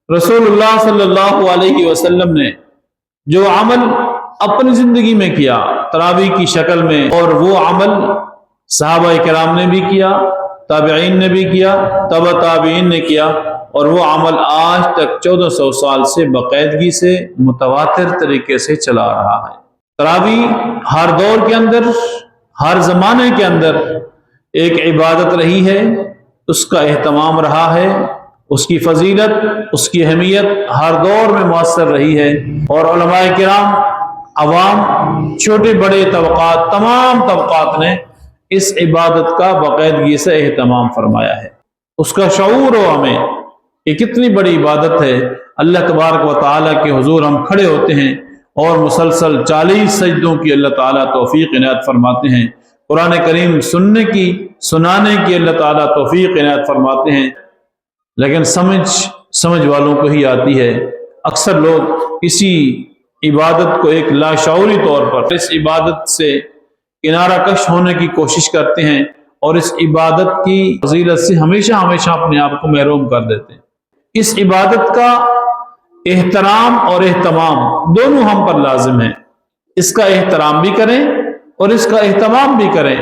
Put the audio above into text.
रसूलुल्लाह सल्लल्लाहु अलैहि वसल्लम ने जो अमल अपनी जिंदगी में किया तरावी की शक्ल में, और वो अमल सहाबा किराम ने भी किया, ताबईन ने भी किया, तबा ताबईन ने किया, और वो अमल आज तक 1400 साल से बाकायदगी से मुतवातिर तरीके से चला रहा है। तरावी हर दौर के अंदर, हर जमाने के अंदर एक इबादत रही है, उसका एहतमाम रहा है, उसकी फजीलत, उसकी अहमियत हर दौर में मुअस्सर रही है। और उलमाए किराम, अवाम, छोटे बड़े तबकात, तमाम तबकात ने इस इबादत का बाकायदगी से एहतमाम फरमाया है। उसका शऊर हो हमें कि कितनी बड़ी इबादत है। अल्लाह तबारक व तआला के हुजूर हम खड़े होते हैं और मुसलसल 40 सजदों की अल्लाह ताला तौफीक इनायत फरमाते हैं। कुरान करीम सुनने की, सुनाने की अल्लाह ताला तौफीक इनायत फरमाते हैं, लेकिन समझ वालों को ही आती है। अक्सर लोग इसी इबादत को एक लाशऊरी तौर पर इस इबादत से किनारा कश होने की कोशिश करते हैं और इस इबादत की फजीलत से हमेशा हमेशा अपने आप को महरूम कर देते हैं। इस इबादत का एहतराम और एहतमाम दोनों हम पर लाजिम है। इसका एहतराम भी करें और इसका एहतमाम भी करें।